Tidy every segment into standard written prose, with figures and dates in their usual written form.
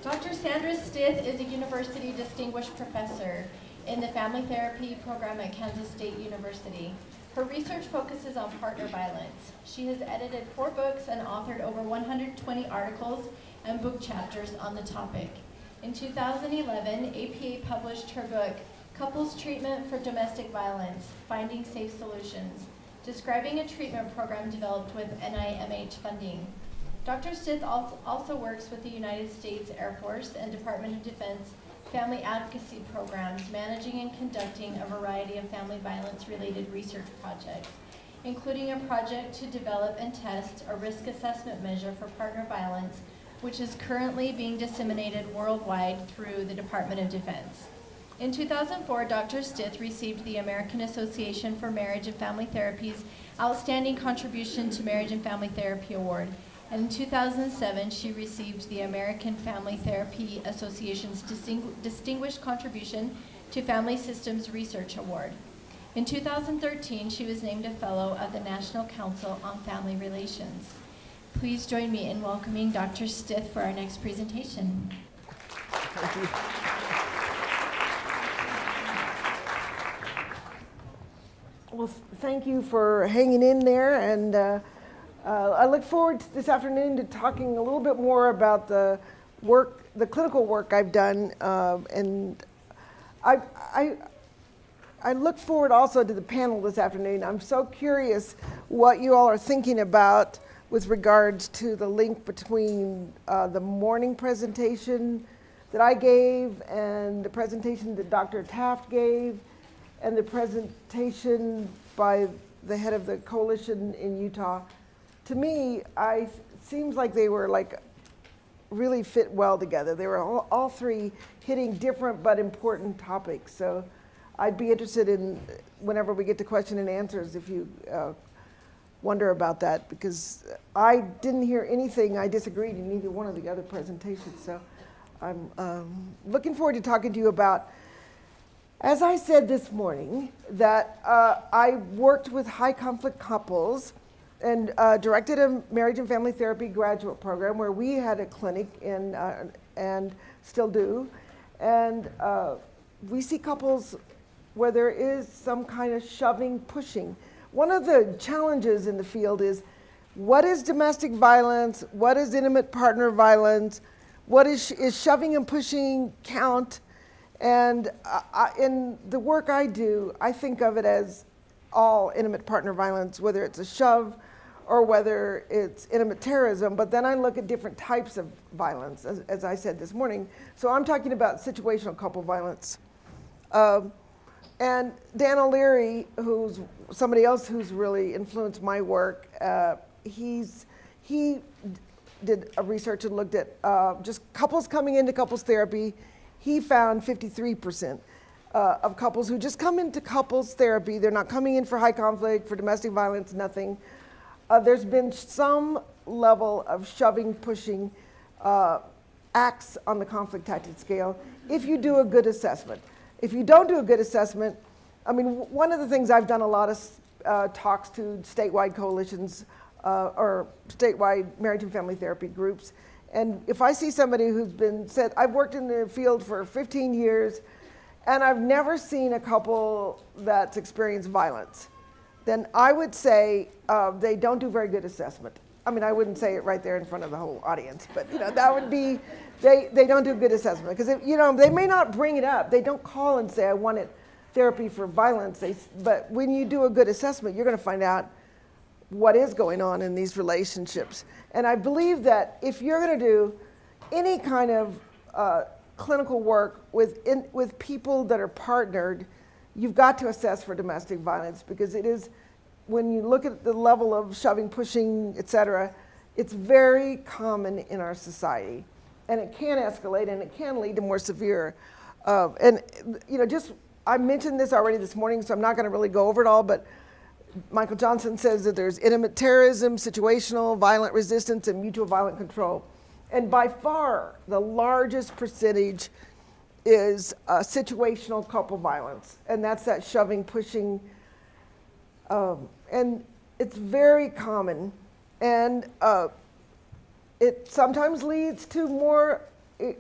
Dr. Sandra Stith is a University Distinguished Professor in the Family Therapy program at Kansas State University. Her research focuses on partner violence. She has edited 4 books and authored over 120 articles and book chapters on the topic. In 2011, APA published her book, Couples Treatment for Domestic Violence, Finding Safe Solutions, describing a treatment program developed with NIMH funding. Dr. Stith also works with the United States Air Force and Department of Defense family advocacy programs, managing and conducting a variety of family violence-related research projects, including a project to develop and test a risk assessment measure for partner violence, which is currently being disseminated worldwide through the Department of Defense. In 2004, Dr. Stith received the American Association for Marriage and Family Therapy's Outstanding Contribution to Marriage and Family Therapy Award. And in 2007, she received the American Family Therapy Association's Distinguished Contribution to Family Systems Research Award. In 2013, she was named a Fellow of the National Council on Family Relations. Please join me in welcoming Dr. Stith for our next presentation. Thank you. Well, thank you for hanging in there, and I look forward to this afternoon to talking a little bit more about the work, the clinical work I've done, and I look forward also to the panel this afternoon. I'm so curious what you all are thinking about with regards to the link between the morning presentation that I gave and the presentation that Dr. Taft gave and the presentation by the head of the coalition in Utah. To me, it seems like they were really fit well together. They were all 3 hitting different but important topics. So I'd be interested in, whenever we get to question and answers, if you wonder about that, because I didn't hear anything I disagreed in either one of the other presentations. So I'm looking forward to talking to you about, as I said this morning, that I worked with high conflict couples and directed a marriage and family therapy graduate program where we had a clinic and still do. And we see couples where there is some kind of shoving, pushing. One of the challenges in the field is, what is domestic violence? What is intimate partner violence? What is shoving and pushing count? And in the work I do, I think of it as all intimate partner violence, whether it's a shove or whether it's intimate terrorism, but then I look at different types of violence, as I said this morning. So I'm talking about situational couple violence. And Dan O'Leary, who's somebody else who's really influenced my work, he did a research and looked at just couples coming into couples therapy. He found 53% of couples who just come into couples therapy. They're not coming in for high conflict, for domestic violence, nothing. There's been some level of shoving, pushing acts on the conflict tactic scale if you do a good assessment. If you don't do a good assessment, I mean, one of the things I've done a lot of talks to statewide coalitions or statewide marriage and family therapy groups. And if I see somebody who's been said, I've worked in the field for 15 years and I've never seen a couple that's experienced violence, then I would say they don't do very good assessment. I mean, I wouldn't say it right there in front of the whole audience, but that would be, they don't do good assessment. Because they may not bring it up. They don't call and say, I wanted therapy for violence. But when you do a good assessment, you're gonna find out what is going on in these relationships. And I believe that if you're gonna do any kind of clinical work with people that are partnered, you've got to assess for domestic violence, because it is, when you look at the level of shoving, pushing, et cetera, it's very common in our society. And it can escalate and it can lead to more severe. I mentioned this already this morning, so I'm not gonna really go over it all, but Michael Johnson says that there's intimate terrorism, situational, violent resistance, and mutual violent control. And by far, the largest percentage is situational couple violence. And that's that shoving, pushing, and it's very common. And it sometimes leads to more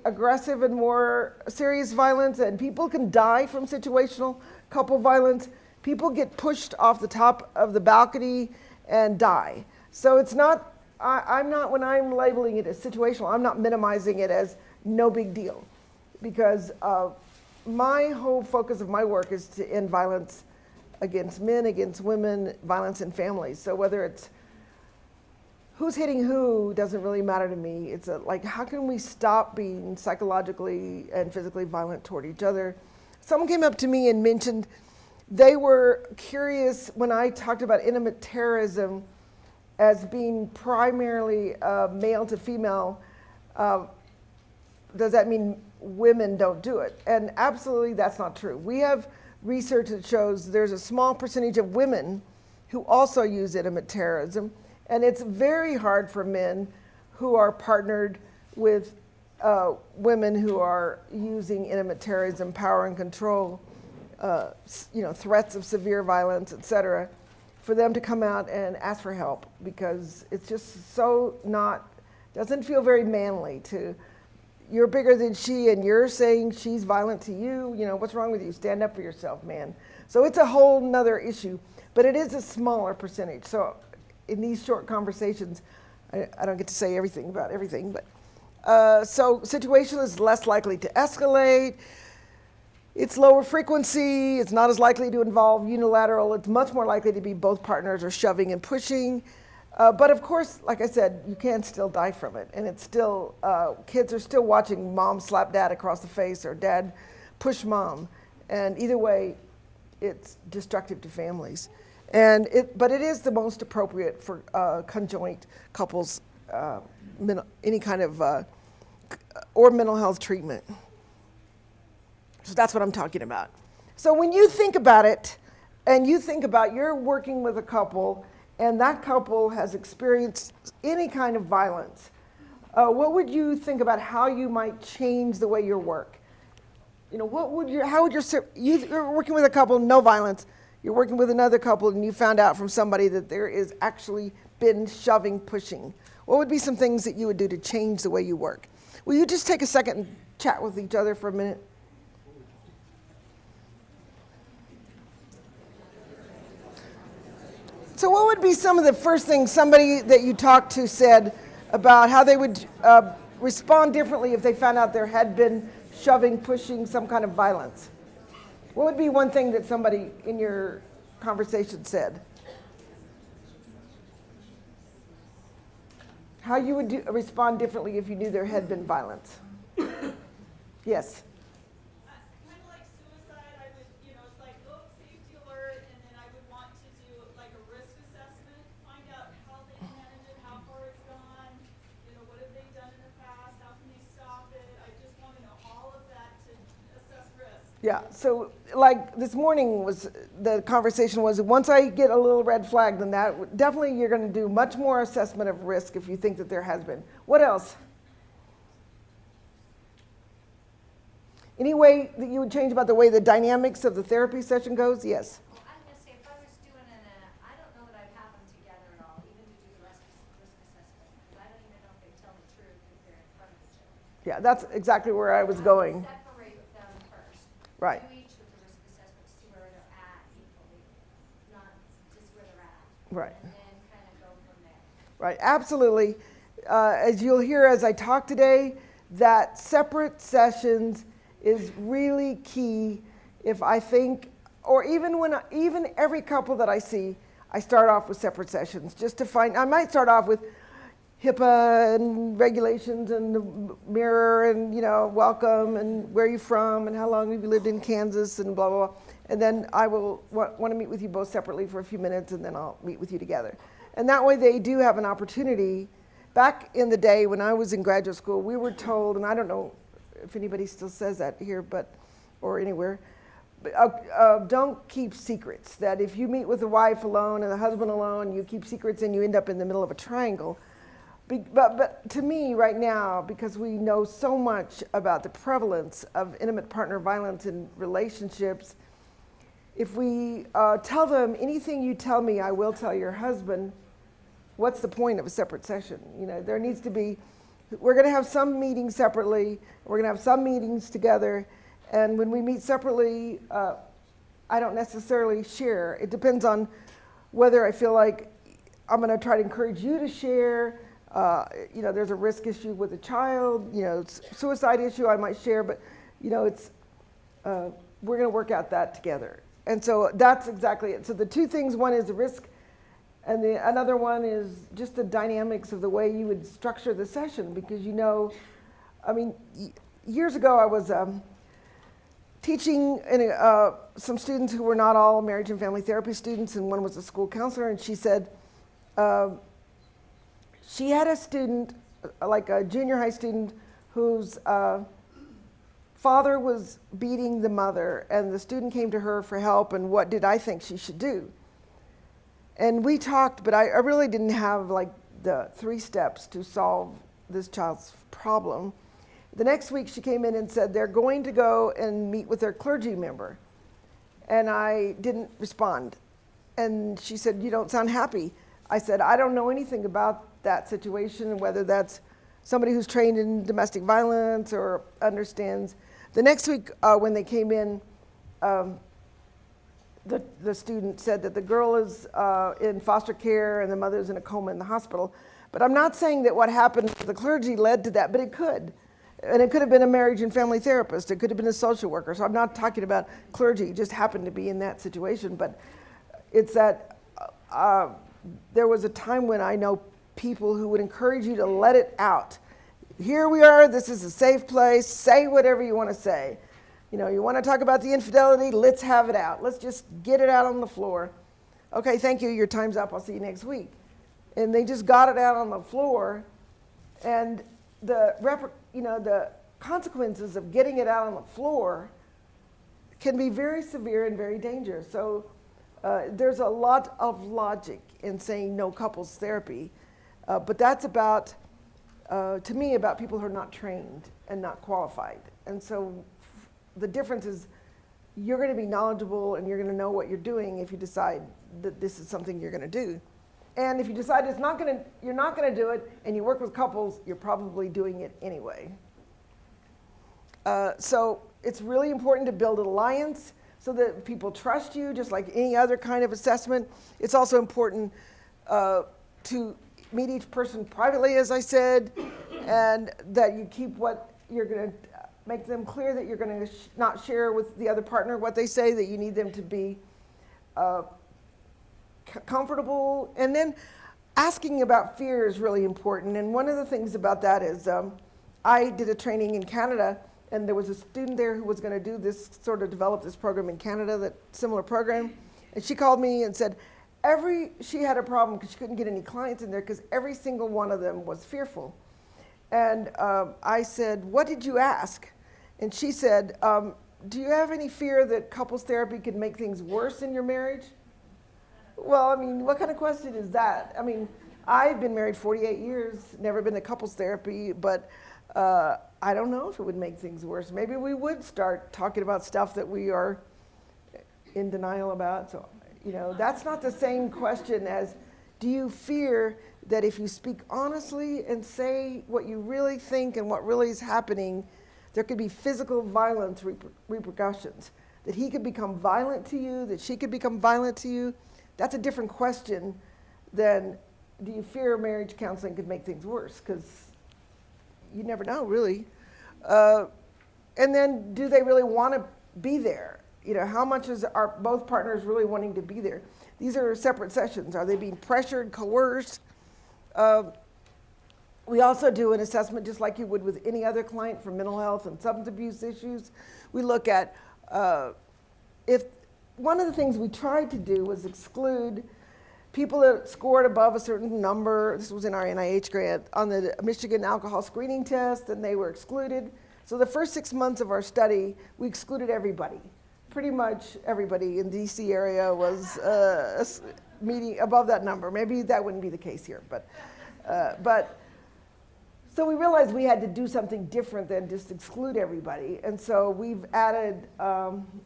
aggressive and more serious violence, and people can die from situational couple violence. People get pushed off the top of the balcony and die. So it's not, I'm not, when I'm labeling it as situational, I'm not minimizing it as no big deal, because my whole focus of my work is to end violence against men, against women, violence in families. So whether it's who's hitting who doesn't really matter to me. It's like, how can we stop being psychologically and physically violent toward each other? Someone came up to me and mentioned they were curious when I talked about intimate terrorism as being primarily male to female. Does that mean women don't do it? And absolutely that's not true. We have research that shows there's a small percentage of women who also use intimate terrorism, and it's very hard for men who are partnered with women who are using intimate terrorism, power and control, threats of severe violence, etc., for them to come out and ask for help, because it's just so doesn't feel very manly to, you're bigger than she and you're saying she's violent to you, what's wrong with you? Stand up for yourself, man. So it's a whole nother issue, but it is a smaller percentage. So in these short conversations, I don't get to say everything about everything, but so situational is less likely to escalate. It's lower frequency. It's not as likely to involve unilateral. It's much more likely to be both partners are shoving and pushing. But of course, like I said, you can still die from it. And it's still, kids are still watching mom slap dad across the face or dad push mom. And either way, it's destructive to families. But it is the most appropriate for conjoint couples, any kind of, or mental health treatment. So that's what I'm talking about. So when you think about it, and you think about you're working with a couple, and that couple has experienced any kind of violence, what would you think about how you might change the way you work? You're working with a couple, no violence. You're working with another couple, and you found out from somebody that there is actually been shoving, pushing. What would be some things that you would do to change the way you work? Will you just take a second and chat with each other for a minute? So what would be some of the first things somebody that you talked to said about how they would respond differently if they found out there had been shoving, pushing, some kind of violence? What would be one thing that somebody in your conversation said? How you would respond differently if you knew there had been violence? Yes? Kind of like suicide, I would, it's like, safety alert, and then I would want to do like a risk assessment, find out how they manage it, how far it's gone, what have they done in the past, how can they stop it? I just want to know all of that to assess risk. Yeah, so like this morning the conversation was, once I get a little red flag, then that definitely you're going to do much more assessment of risk if you think that there has been. What else? Any way that you would change about the way the dynamics of the therapy session goes? Yes. Well, I'm going to say if I was doing I don't know that I'd have them together at all, even to do the risk assessment, because I don't even know if they tell the truth if they're in front of each other. Yeah, that's exactly where I was going. Separate them first. Right. Do each with the risk assessment to see where they're at equally, not just where they're at. Right. And then kind of go from there. Right, absolutely. As you'll hear as I talk today, that separate sessions is really key. If I think, or even every couple that I see, I start off with separate sessions just to find, I might start off with HIPAA and regulations and the mirror and, welcome and where are you from and how long have you lived in Kansas and blah, blah, blah. And then I will want to meet with you both separately for a few minutes, and then I'll meet with you together. And that way they do have an opportunity. Back in the day when I was in graduate school, we were told, and I don't know if anybody still says that here, or anywhere, don't keep secrets. That if you meet with the wife alone and the husband alone, you keep secrets and you end up in the middle of a triangle. But to me right now, because we know so much about the prevalence of intimate partner violence in relationships, if we tell them, anything you tell me, I will tell your husband, what's the point of a separate session? There needs to be we're going to have some meetings separately. We're going to have some meetings together. And when we meet separately, I don't necessarily share. It depends on whether I feel like I'm going to try to encourage you to share. There's a risk issue with a child, suicide issue I might share, but, we're going to work out that together. And so that's exactly it. So the two things, one is the risk, and another one is just the dynamics of the way you would structure the session, because years ago I was teaching some students who were not all marriage and family therapy students, and one was a school counselor, and she said she had a student, like a junior high student, whose father was beating the mother, and the student came to her for help, and what did I think she should do? And we talked, but I really didn't have like the 3 steps to solve this child's problem. The next week she came in and said they're going to go and meet with their clergy member. And I didn't respond. And she said, "You don't sound happy." I said, "I don't know anything about that situation, whether that's somebody who's trained in domestic violence or understands." The next week when they came in, the student said that the girl is in foster care and the mother's in a coma in the hospital. But I'm not saying that what happened with the clergy led to that, but it could. And it could have been a marriage and family therapist. It could have been a social worker. So I'm not talking about clergy. It just happened to be in that situation. But it's that there was a time when I know people who would encourage you to let it out. Here we are. This is a safe place. Say whatever you want to say. You want to talk about the infidelity? Let's have it out. Let's just get it out on the floor. Okay, thank you. Your time's up. I'll see you next week. And they just got it out on the floor. And the consequences of getting it out on the floor can be very severe and very dangerous. So there's a lot of logic in saying no couples therapy. But that's about, to me, about people who are not trained and not qualified. And so the difference is you're going to be knowledgeable and you're going to know what you're doing if you decide that this is something you're going to do. And if you decide you're not going to do it and you work with couples, you're probably doing it anyway. So it's really important to build an alliance so that people trust you, just like any other kind of assessment. It's also important to meet each person privately, as I said, and that you keep what you're going to make them clear that you're going to not share with the other partner what they say, that you need them to be comfortable. And then asking about fear is really important. And one of the things about that is I did a training in Canada, and there was a student there who was going to do this, sort of develop this program in Canada, that similar program. And she called me and said she had a problem because she couldn't get any clients in there because every single one of them was fearful. And I said, "What did you ask?" And she said, "Do you have any fear that couples therapy could make things worse in your marriage?" Well, what kind of question is that? I've been married 48 years, never been to couples therapy, but I don't know if it would make things worse. Maybe we would start talking about stuff that we are in denial about. So, that's not the same question as, do you fear that if you speak honestly and say what you really think and what really is happening, there could be physical violence repercussions, that he could become violent to you, that she could become violent to you? That's a different question than, do you fear marriage counseling could make things worse? Because you never know, really. And then, do they really want to be there? How much are both partners really wanting to be there? These are separate sessions. Are they being pressured, coerced? We also do an assessment just like you would with any other client for mental health and substance abuse issues. We look at if one of the things we tried to do was exclude people that scored above a certain number. This was in our NIH grant on the Michigan alcohol screening test, and they were excluded. So the first 6 months of our study, we excluded everybody. Pretty much everybody in the DC area was meeting above that number. Maybe that wouldn't be the case here, but so we realized we had to do something different than just exclude everybody. And so we've added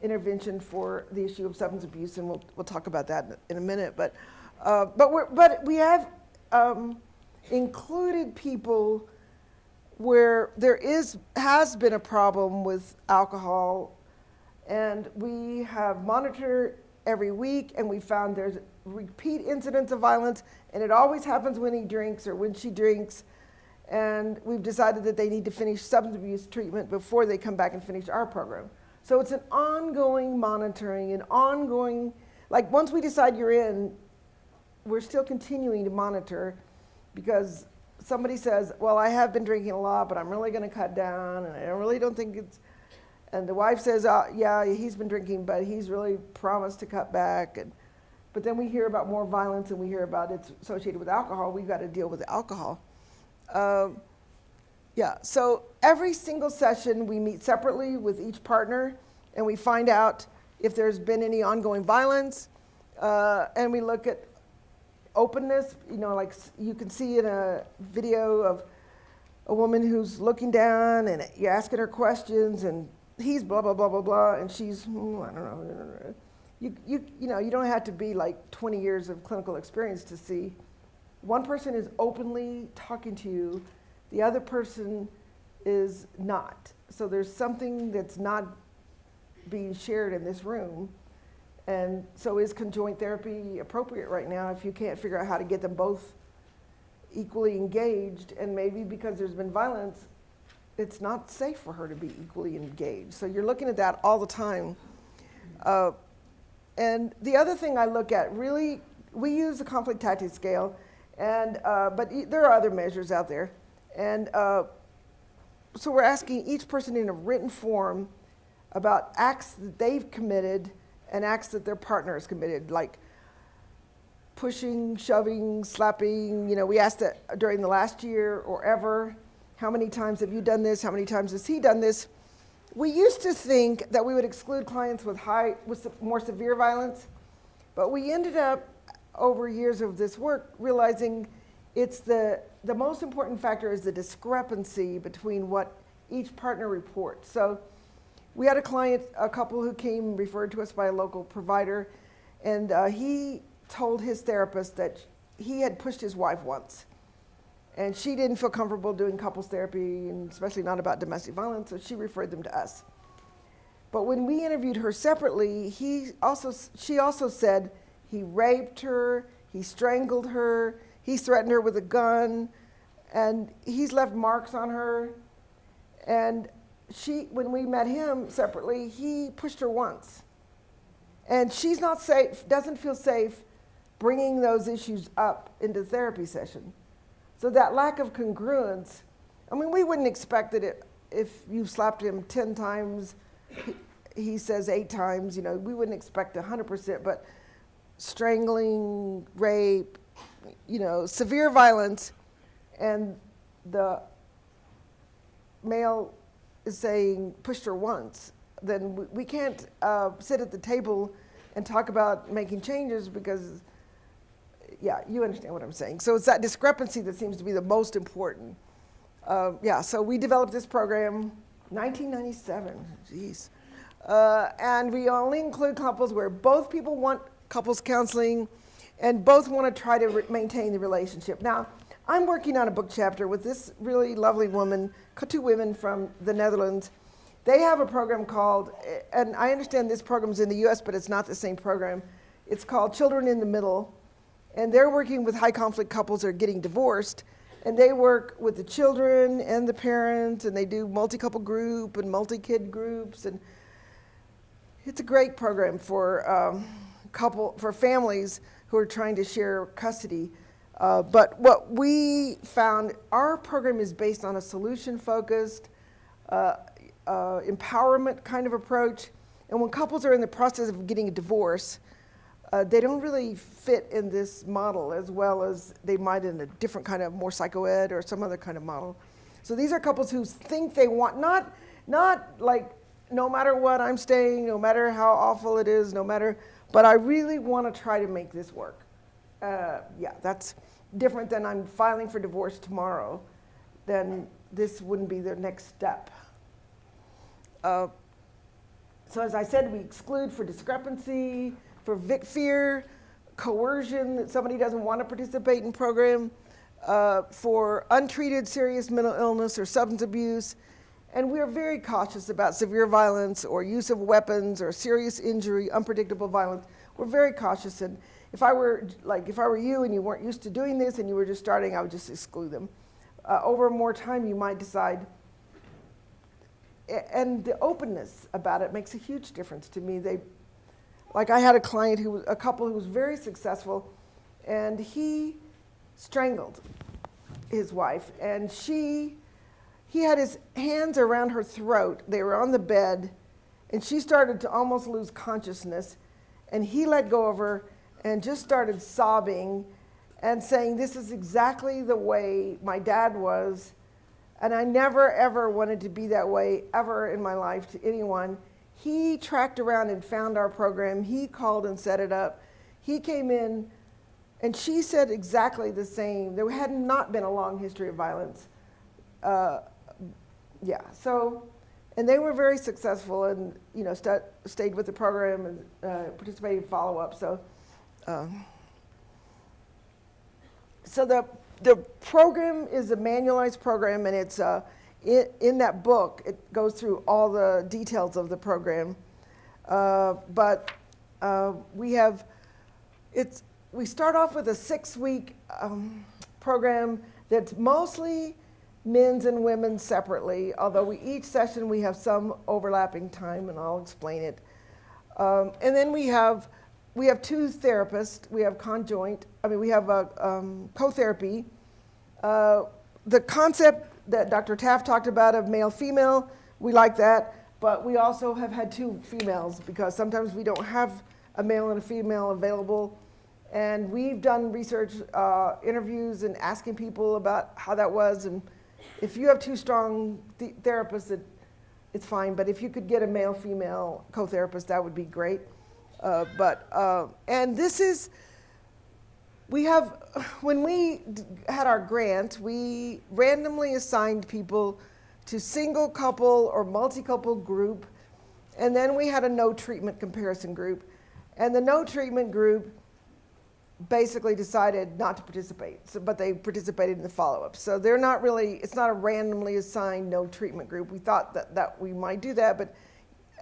intervention for the issue of substance abuse, and we'll talk about that in a minute. But we have included people where there has been a problem with alcohol, and we have monitored every week, and we found there's repeat incidents of violence, and it always happens when he drinks or when she drinks, and we've decided that they need to finish substance abuse treatment before they come back and finish our program. So it's an ongoing monitoring, an ongoing, like once we decide you're in, we're still continuing to monitor, because somebody says, well, I have been drinking a lot, but I'm really going to cut down, and I really don't think it's, and the wife says, yeah, he's been drinking, but he's really promised to cut back. But then we hear about more violence, and we hear about it's associated with alcohol. We've got to deal with alcohol. So every single session we meet separately with each partner, and we find out if there's been any ongoing violence, and we look at openness. Like you can see in a video of a woman who's looking down, and you're asking her questions, and he's blah, blah, blah, blah, blah, and she's, I don't know. You don't have to be like 20 years of clinical experience to see. One person is openly talking to you, the other person is not. So there's something that's not being shared in this room. And so is conjoint therapy appropriate right now if you can't figure out how to get them both equally engaged? And maybe because there's been violence, it's not safe for her to be equally engaged. So you're looking at that all the time. And the other thing I look at, really, we use the conflict tactics scale, and but there are other measures out there. And so we're asking each person in a written form about acts that they've committed and acts that their partner has committed, like pushing, shoving, slapping. We asked that during the last year or ever. How many times have you done this? How many times has he done this? We used to think that we would exclude clients with more severe violence, but we ended up, over years of this work, realizing it's the most important factor is the discrepancy between what each partner reports. So we had a couple who came referred to us by a local provider, and he told his therapist that he had pushed his wife once. And she didn't feel comfortable doing couples therapy, and especially not about domestic violence, so she referred them to us. But when we interviewed her separately, she also said he raped her, he strangled her, he threatened her with a gun, and he's left marks on her. And when we met him separately, he pushed her once. And she's not safe, doesn't feel safe bringing those issues up into the therapy session. So that lack of congruence, we wouldn't expect that if you slapped him 10 times, he says 8 times, we wouldn't expect 100%, but strangling, rape, severe violence, and the male is saying pushed her once, then we can't sit at the table and talk about making changes because, yeah, you understand what I'm saying. So it's that discrepancy that seems to be the most important. So we developed this program 1997, geez. And we only include couples where both people want couples counseling and both want to try to maintain the relationship. Now, I'm working on a book chapter with this really lovely woman, 2 women from the Netherlands. They have a program called, and I understand this program's in the US, but it's not the same program. It's called Children in the Middle. And they're working with high conflict couples that are getting divorced. And they work with the children and the parents, and they do multi-couple group and multi-kid groups. And it's a great program for for families who are trying to share custody. But what we found, our program is based on a solution-focused, empowerment kind of approach. And when couples are in the process of getting a divorce, they don't really fit in this model as well as they might in a different kind of more psychoed or some other kind of model. So these are couples who think they want, not like no matter what I'm staying, no matter how awful it is, but I really want to try to make this work. That's different than I'm filing for divorce tomorrow. Then this wouldn't be their next step. So as I said, we exclude for discrepancy, for fear, coercion, that somebody doesn't want to participate in program, for untreated serious mental illness or substance abuse. And we are very cautious about severe violence or use of weapons or serious injury, unpredictable violence. We're very cautious. And if I were you and you weren't used to doing this and you were just starting, I would just exclude them. Over more time, you might decide. And the openness about it makes a huge difference to me. Like I had a couple who was very successful, and he strangled his wife, and he had his hands around her throat. They were on the bed, and she started to almost lose consciousness, and he let go of her and just started sobbing and saying, "This is exactly the way my dad was, and I never, ever wanted to be that way ever in my life to anyone." He tracked around and found our program. He called and set it up. He came in, and she said exactly the same. There had not been a long history of violence. And they were very successful and, stayed with the program and participated in follow-up. So the program is a manualized program, and it's in that book. It goes through all the details of the program. We start off with a 6-week program that's mostly men's and women's separately, although each session we have some overlapping time, and I'll explain it. And then we have 2 therapists. We have co-therapy. The concept that Dr. Taft talked about of male-female, we like that, but we also have had 2 females because sometimes we don't have a male and a female available. And we've done research, interviews, and asking people about how that was. And if you have 2 strong therapists, it's fine. But if you could get a male-female co-therapist, that would be great. When we had our grant, we randomly assigned people to single couple or multi-couple group. And then we had a no treatment comparison group. And the no treatment group basically decided not to participate, but they participated in the follow-up. So it's not a randomly assigned no treatment group. We thought that we might do that, but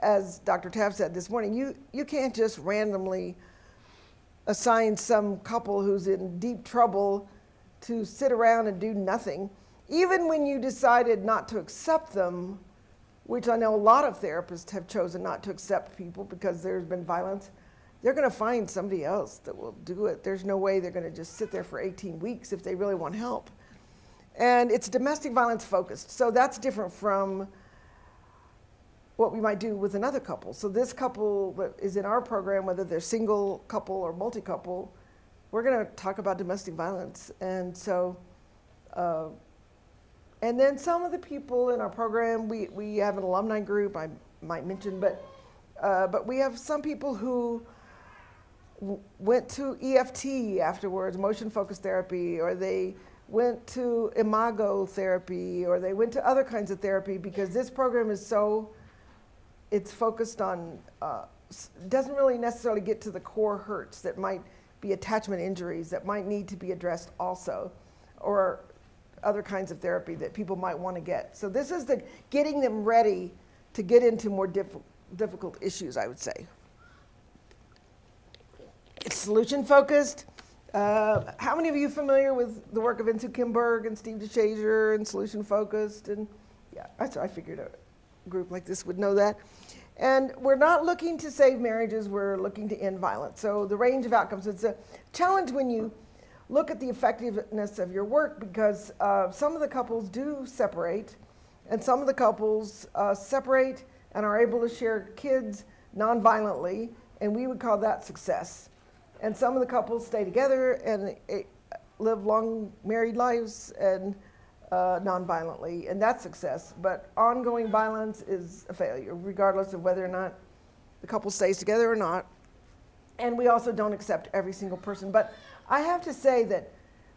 as Dr. Taft said this morning, you can't just randomly assign some couple who's in deep trouble to sit around and do nothing. Even when you decided not to accept them, which I know a lot of therapists have chosen not to accept people because there's been violence, they're going to find somebody else that will do it. There's no way they're going to just sit there for 18 weeks if they really want help. And it's domestic violence focused, so that's different from what we might do with another couple. So this couple that is in our program, whether they're single couple or multi-couple, we're going to talk about domestic violence. And so, and then some of the people in our program, we have an alumni group I might mention, but we have some people who went to EFT afterwards, motion-focused therapy, or they went to imago therapy, or they went to other kinds of therapy because this program is it's focused on, doesn't really necessarily get to the core hurts that might be attachment injuries that might need to be addressed also, or other kinds of therapy that people might want to get. So this is getting them ready to get into more difficult issues, I would say. It's solution focused. How many of you are familiar with the work of Insoo Kimberg and Steve DeShazer and solution focused? And yeah, I figured a group like this would know that. And we're not looking to save marriages, we're looking to end violence. So the range of outcomes, it's a challenge when you look at the effectiveness of your work because some of the couples do separate, and some of the couples separate and are able to share kids non-violently, and we would call that success. And some of the couples stay together and live long married lives and non-violently, and that's success. But ongoing violence is a failure, regardless of whether or not the couple stays together or not. And we also don't accept every single person. But I have to say that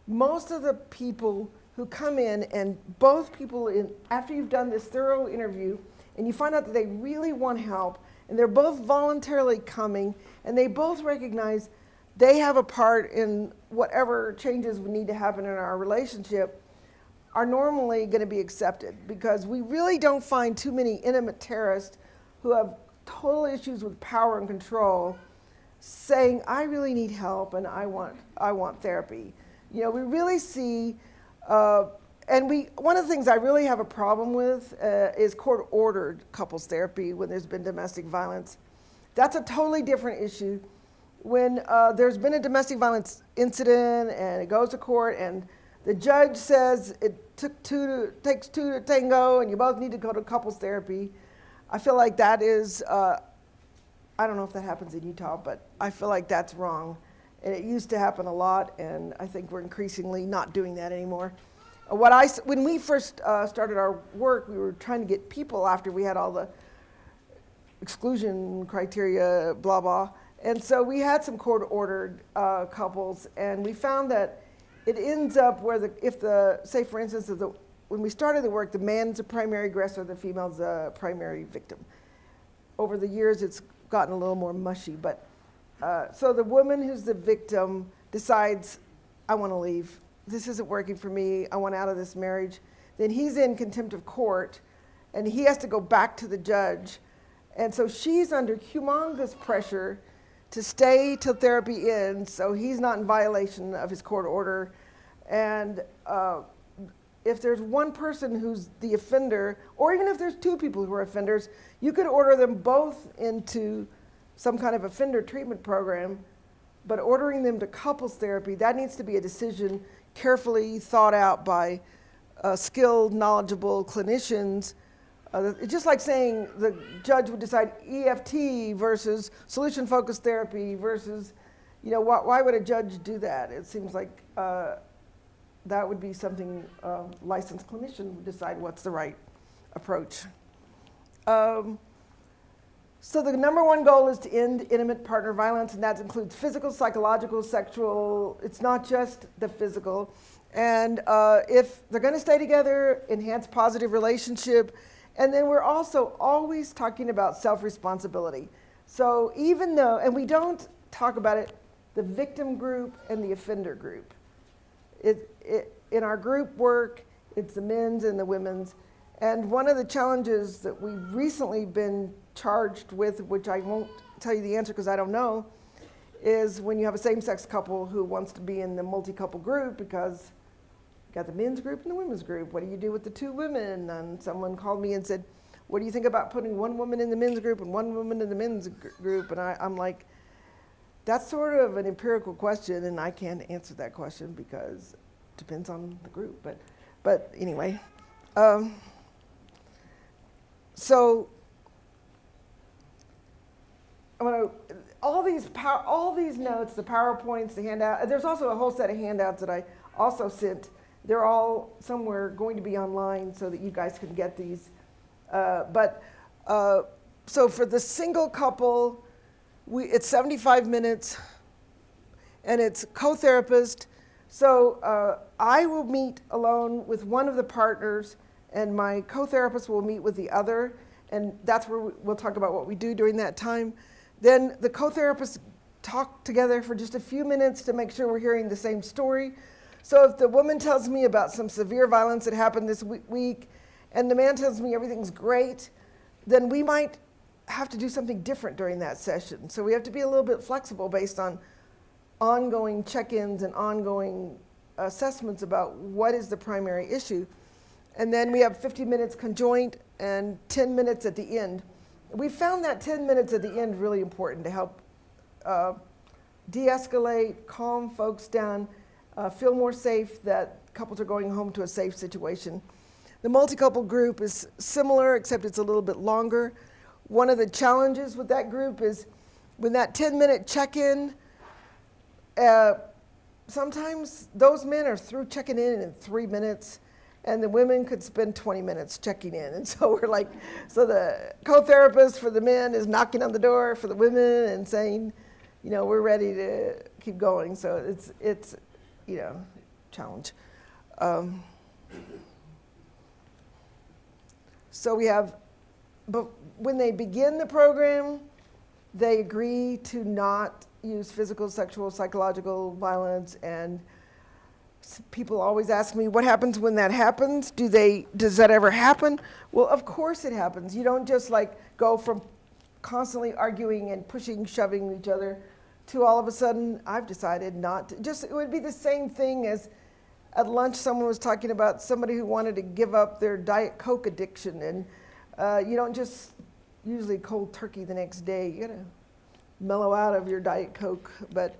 most of the people who come in, and both people, after you've done this thorough interview, and you find out that they really want help, and they're both voluntarily coming, and they both recognize they have a part in whatever changes would need to happen in our relationship are normally going to be accepted, because we really don't find too many intimate terrorists who have total issues with power and control saying, I really need help and I want therapy. You know, we really see, one of the things I really have a problem with is court-ordered couples therapy when there's been domestic violence. That's a totally different issue. When there's been a domestic violence incident and it goes to court and the judge says it takes two to tango and you both need to go to couples therapy, I feel like that is, I don't know if that happens in Utah, but I feel like that's wrong. And it used to happen a lot, and I think we're increasingly not doing that anymore. When we first started our work, we were trying to get people after we had all the exclusion criteria, blah, blah. And so we had some court-ordered couples, and we found that it ends up where say for instance, when we started the work, the man's a primary aggressor, the female's a primary victim. Over the years, it's gotten a little more mushy, but so the woman who's the victim decides, I want to leave. This isn't working for me. I want out of this marriage. Then he's in contempt of court, and he has to go back to the judge. And so she's under humongous pressure to stay till therapy ends, so he's not in violation of his court order. And if there's one person who's the offender, or even if there's two people who are offenders, you could order them both into some kind of offender treatment program, but ordering them to couples therapy, that needs to be a decision carefully thought out by skilled, knowledgeable clinicians. It's just like saying the judge would decide EFT versus solution-focused therapy versus, you know, why would a judge do that? It seems like that would be something a licensed clinician would decide what's the right approach. So the number one goal is to end intimate partner violence, and that includes physical, psychological, sexual. It's not just the physical. And if they're going to stay together, enhance positive relationship. And then we're also always talking about self-responsibility. So even though, and we don't talk about it, the victim group and the offender group. In our group work, it's the men's and the women's. And one of the challenges that we've recently been charged with, which I won't tell you the answer because I don't know, is when you have a same-sex couple who wants to be in the multi-couple group, because you got the men's group and the women's group. What do you do with the two women? And someone called me and said, what do you think about putting one woman in the men's group and one woman in the men's group? And I'm like, that's sort of an empirical question, and I can't answer that question because it depends on the group. But anyway, so I'm gonna, all these notes, the PowerPoints, the handout. There's also a whole set of handouts that I also sent. They're all somewhere going to be online so that you guys can get these. So for the single couple, it's 75 minutes, and it's co-therapist. So I will meet alone with one of the partners, and my co-therapist will meet with the other, and that's where we'll talk about what we do during that time. Then the co-therapists talk together for just a few minutes to make sure we're hearing the same story. So if the woman tells me about some severe violence that happened this week, and the man tells me everything's great, then we might have to do something different during that session. So we have to be a little bit flexible based on ongoing check-ins and ongoing assessments about what is the primary issue. And then we have 50 minutes conjoint and 10 minutes at the end. We found that 10 minutes at the end really important to help de-escalate, calm folks down, feel more safe that couples are going home to a safe situation. The multi-couple group is similar, except it's a little bit longer. One of the challenges with that group is when that 10-minute check-in, sometimes those men are through checking in 3 minutes, and the women could spend 20 minutes checking in. And so we're like, so the co-therapist for the men is knocking on the door for the women and saying, you know, we're ready to keep going. So it's you know, challenge. So we have, but when they begin the program, they agree to not use physical, sexual, psychological violence, and people always ask me, what happens when that happens? Does that ever happen? Well, of course it happens. You don't just like go from constantly arguing and pushing, shoving each other to all of a sudden, I've decided not to. Just, it would be the same thing as at lunch someone was talking about somebody who wanted to give up their Diet Coke addiction, and you don't just usually cold turkey the next day. You gotta mellow out of your Diet Coke. But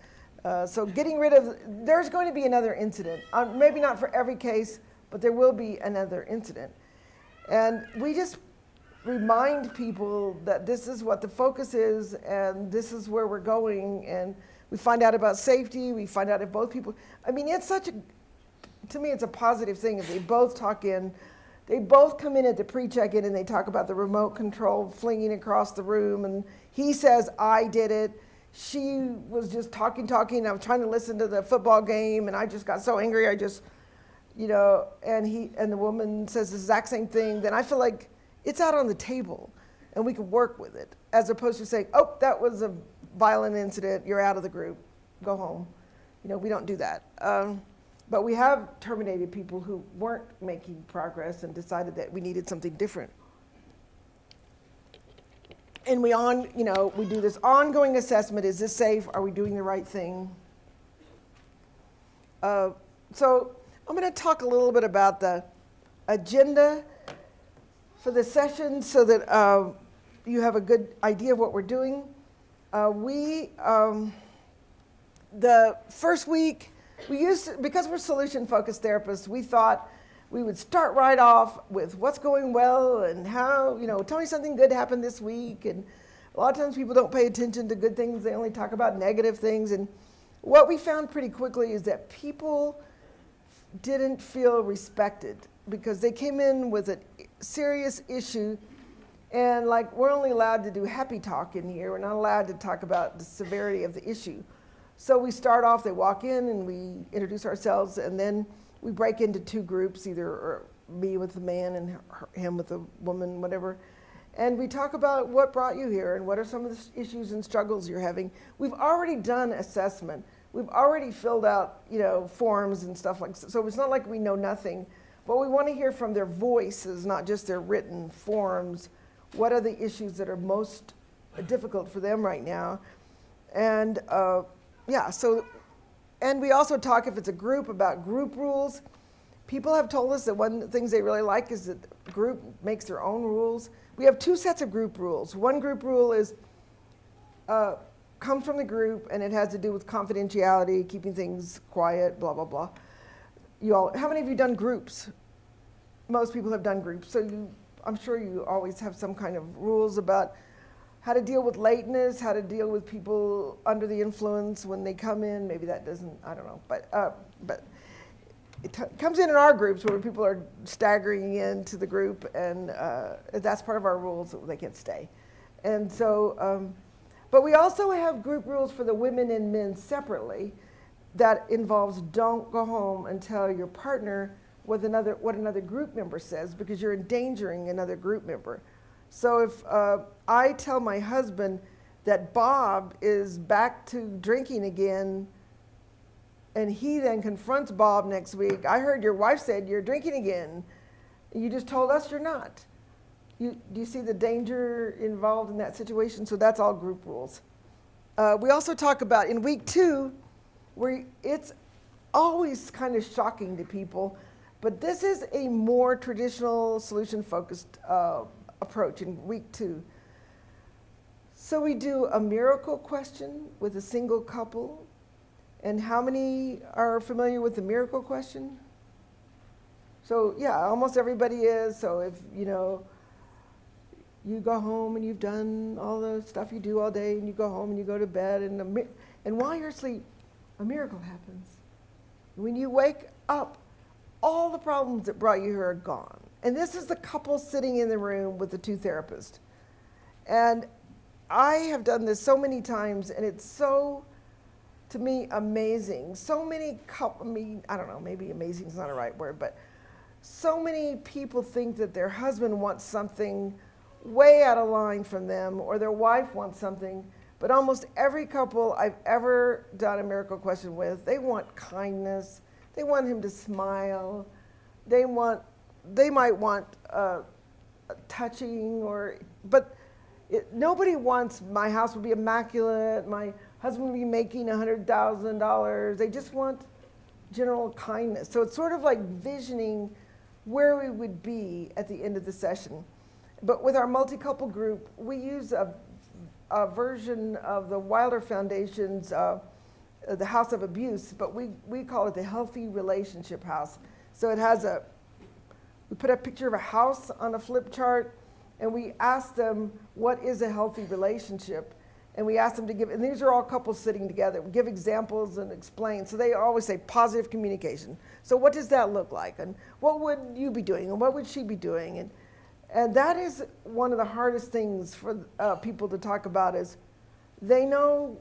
so getting rid of, there's going to be another incident. Maybe not for every case, but there will be another incident. And we just remind people that this is what the focus is, and this is where we're going. And we find out about safety. We find out if both people, I mean, it's such a, to me, it's a positive thing if they both talk in. They both come in at the pre-check-in and they talk about the remote control flinging across the room, and he says, I did it. She was just talking, and I was trying to listen to the football game, and I just got so angry, I just, you know, and the woman says the exact same thing. Then I feel like it's out on the table and we can work with it, as opposed to saying, oh, that was a violent incident, you're out of the group, go home. You know, we don't do that. But we have terminated people who weren't making progress and decided that we needed something different. And we do this ongoing assessment. Is this safe? Are we doing the right thing? So I'm going to talk a little bit about the agenda for the session so that you have a good idea of what we're doing. The first week, because we're solution-focused therapists, we thought we would start right off with what's going well and how, tell me something good happened this week. And a lot of times people don't pay attention to good things. They only talk about negative things. And what we found pretty quickly is that people didn't feel respected because they came in with a serious issue. And like, we're only allowed to do happy talk in here. We're not allowed to talk about the severity of the issue. So we start off, they walk in and we introduce ourselves, and then we break into two groups, either me with the man and him with the woman, whatever. And we talk about what brought you here and what are some of the issues and struggles you're having. We've already done assessment. We've already filled out, forms and stuff like that. So it's not like we know nothing, but we want to hear from their voices, not just their written forms. What are the issues that are most difficult for them right now? And and we also talk, if it's a group, about group rules. People have told us that one of the things they really like is that the group makes their own rules. We have two sets of group rules. One group rule is comes from the group, and it has to do with confidentiality, keeping things quiet, blah, blah, blah. How many of you done groups? Most people have done groups. So I'm sure you always have some kind of rules about how to deal with lateness, how to deal with people under the influence when they come in. Maybe that doesn't, I don't know. But it comes in our groups where people are staggering into the group, and that's part of our rules, that they can't stay. And so, but we also have group rules for the women and men separately that involves don't go home and tell your partner what another group member says, because you're endangering another group member. So if I tell my husband that Bob is back to drinking again, and he then confronts Bob next week, I heard your wife said you're drinking again. You just told us you're not. Do you see the danger involved in that situation? So that's all group rules. We also talk about in week 2, where it's always kind of shocking to people, but this is a more traditional solution-focused approach in week 2. So we do a miracle question with a single couple. And how many are familiar with the miracle question? So yeah, almost everybody is. So if you go home and you've done all the stuff you do all day, and you go home and you go to bed, and while you're asleep, a miracle happens. When you wake up, all the problems that brought you here are gone. And this is the couple sitting in the room with the 2 therapists. And I have done this so many times, and it's so, to me, amazing. So many I don't know, maybe amazing is not a right word, but so many people think that their husband wants something way out of line from them, or their wife wants something but almost every couple I've ever done a miracle question with, they want kindness. They want him to smile. They might want touching, but nobody wants my house would be immaculate, my husband would be making $100,000. They just want general kindness. So it's sort of like visioning where we would be at the end of the session. But with our multi-couple group, we use a version of the Wilder Foundation's the House of Abuse, but we call it the Healthy Relationship House. So it has we put a picture of a house on a flip chart, and we ask them, what is a healthy relationship? And we ask them to give, and these are all couples sitting together, we give examples and explain. So they always say positive communication. So what does that look like? And what would you be doing? And what would she be doing? And that is one of the hardest things for people to talk about is they know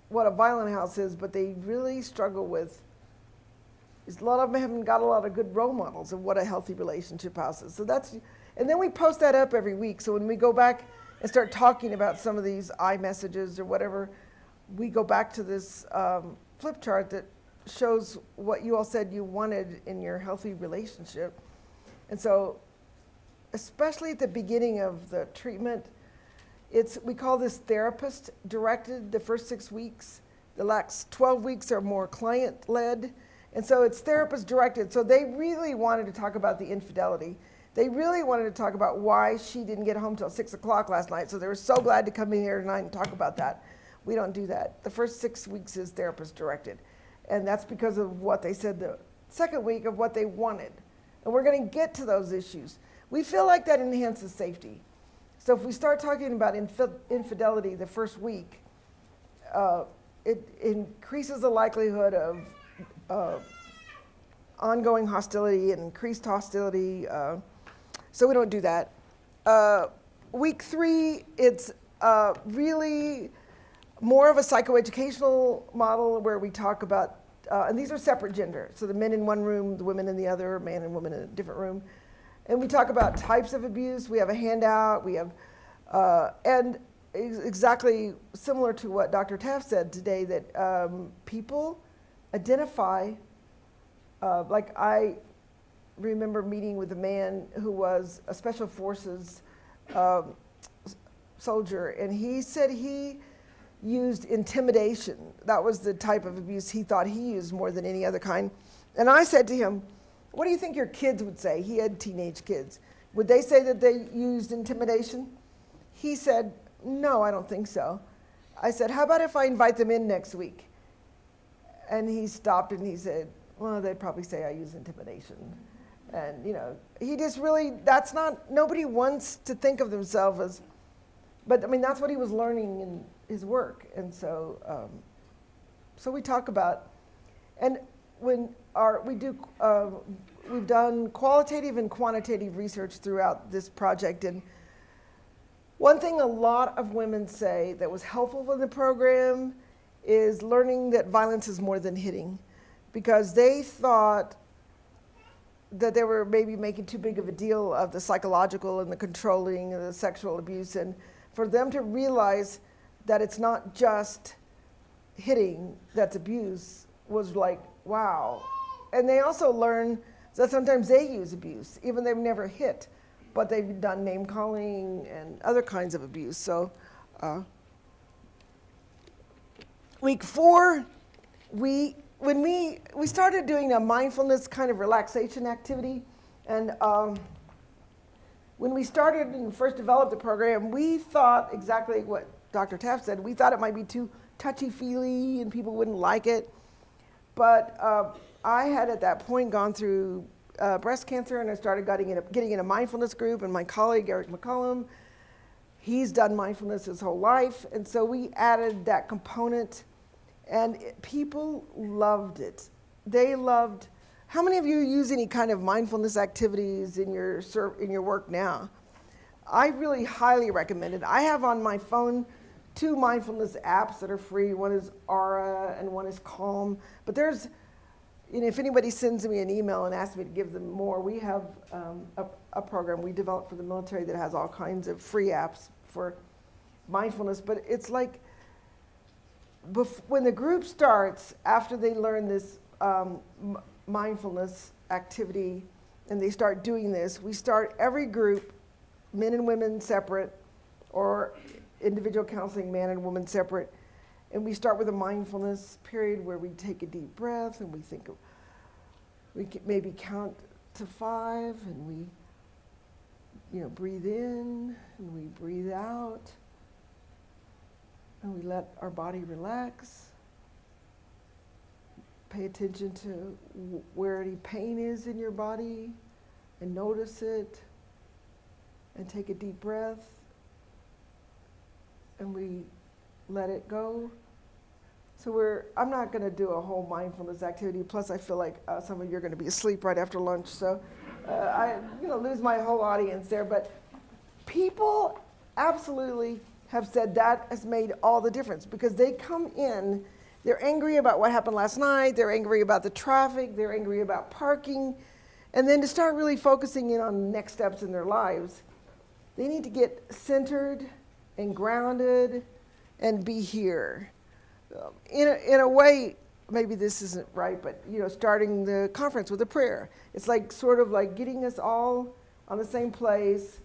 what a violent house is, but they really struggle with, a lot of them haven't got a lot of good role models of what a healthy relationship house is. So and then we post that up every week. So when we go back and start talking about some of these iMessages or whatever, we go back to this flip chart that shows what you all said you wanted in your healthy relationship. And so, especially at the beginning of the treatment, we call this therapist directed the first 6 weeks. The last 12 weeks are more client led. And so it's therapist directed. So they really wanted to talk about the infidelity. They really wanted to talk about why she didn't get home till 6 o'clock last night. So they were so glad to come in here tonight and talk about that. We don't do that. The first 6 weeks is therapist directed. And that's because of what they said the second week of what they wanted. And we're going to get to those issues. We feel like that enhances safety. So if we start talking about infidelity the first week, it increases the likelihood of ongoing hostility and increased hostility. So we don't do that. Week 3, it's really more of a psychoeducational model where we talk about, and these are separate gender. So the men in one room, the women in the other, man and woman in a different room. And we talk about types of abuse. We have a handout. We have, and exactly similar to what Dr. Taft said today, that people identify, like I remember meeting with a man who was a special forces soldier, and he said he used intimidation. That was the type of abuse he thought he used more than any other kind. And I said to him, what do you think your kids would say? He had teenage kids. Would they say that they used intimidation? He said, no, I don't think so. I said, how about if I invite them in next week? And he stopped and he said, well, they'd probably say I use intimidation. And, he just really, nobody wants to think of themselves as, but I mean, that's what he was learning in his work. And so, so we talk about, and when we've done qualitative and quantitative research throughout this project. And one thing a lot of women say that was helpful in the program is learning that violence is more than hitting, because they thought that they were maybe making too big of a deal of the psychological and the controlling and the sexual abuse. And for them to realize that it's not just hitting that's abuse was like, wow. And they also learn that sometimes they use abuse, even they've never hit, but they've done name calling and other kinds of abuse. So week 4, when we started doing a mindfulness kind of relaxation activity, and when we started and first developed the program, we thought exactly what Dr. Taft said. We thought it might be too touchy-feely and people wouldn't like it. But I had at that point gone through breast cancer, and I started getting in a mindfulness group, and my colleague, Eric McCollum, he's done mindfulness his whole life. And so we added that component, and people loved it. They loved, how many of you use any kind of mindfulness activities in your work now? I really highly recommend it. I have on my phone 2 mindfulness apps that are free. One is Aura and one is Calm. But there's, if anybody sends me an email and asks me to give them more, we have a program we developed for the military that has all kinds of free apps for mindfulness. But it's like, when the group starts, after they learn this mindfulness activity and they start doing this, we start every group, men and women separate, or individual counseling, man and woman separate, and we start with a mindfulness period where we take a deep breath and we think of, we maybe count to 5 and we, breathe in and we breathe out and we let our body relax. Pay attention to where any pain is in your body and notice it and take a deep breath and we let it go. So I'm not going to do a whole mindfulness activity. Plus, I feel like some of you are going to be asleep right after lunch. So I'm going to lose my whole audience there. But people absolutely have said that has made all the difference because they come in, they're angry about what happened last night, they're angry about the traffic, they're angry about parking. And then to start really focusing in on next steps in their lives, they need to get centered and grounded and be here. In a way, maybe this isn't right, but starting the conference with a prayer. It's like sort of like getting us all on the same place.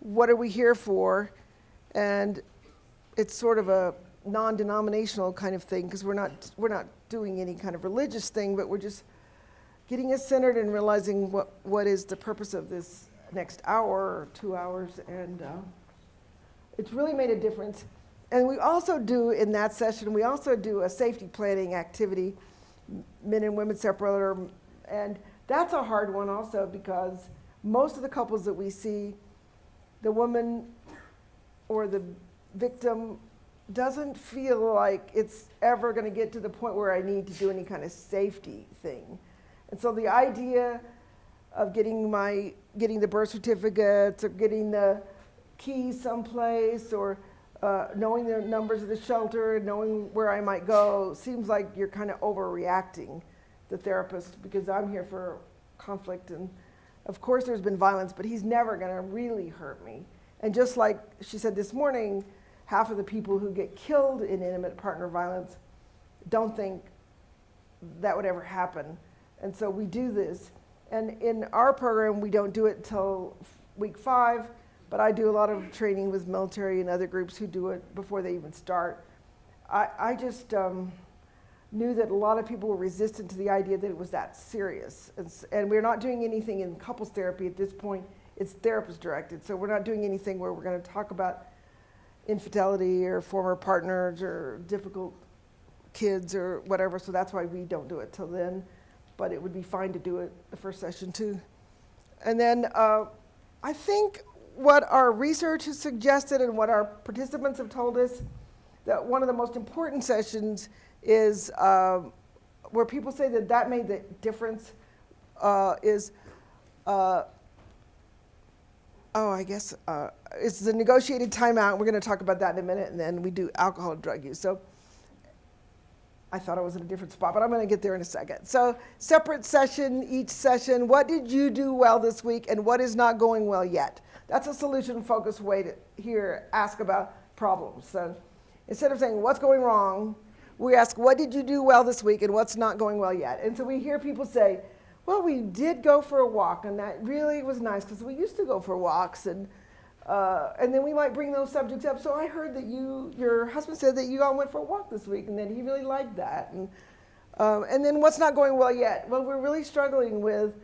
What are we here for? And it's sort of a non-denominational kind of thing because we're not doing any kind of religious thing, but we're just getting us centered and realizing what is the purpose of this next hour or 2 hours, and it's really made a difference. And we also do, in that session, we also do a safety planning activity, men and women separate, and that's a hard one also because most of the couples that we see, the woman or the victim doesn't feel like it's ever going to get to the point where I need to do any kind of safety thing. And so the idea of getting the birth certificates or getting the keys someplace or knowing the numbers of the shelter, knowing where I might go, seems like you're kind of overreacting, the therapist, because I'm here for conflict. And of course there's been violence, but he's never going to really hurt me. And just like she said this morning, half of the people who get killed in intimate partner violence don't think that would ever happen. And so we do this. And in our program, we don't do it till week 5. But I do a lot of training with military and other groups who do it before they even start. I just knew that a lot of people were resistant to the idea that it was that serious. And we're not doing anything in couples therapy at this point. It's therapist directed. So we're not doing anything where we're going to talk about infidelity or former partners or difficult kids or whatever. So that's why we don't do it till then. But it would be fine to do it the first session too. And then I think what our research has suggested and what our participants have told us, that one of the most important sessions is where people say that made the difference it's the negotiated timeout. We're going to talk about that in a minute, and then we do alcohol and drug use. So I thought I was in a different spot, but I'm going to get there in a second. So separate session, each session. What did you do well this week, and what is not going well yet? That's a solution-focused way to ask about problems. So instead of saying, what's going wrong, we ask, what did you do well this week and what's not going well yet? And so we hear people say, well, we did go for a walk, and that really was nice because we used to go for walks. And then we might bring those subjects up. So I heard that your husband said that you all went for a walk this week and that he really liked that. And then what's not going well yet? Well, we're really struggling with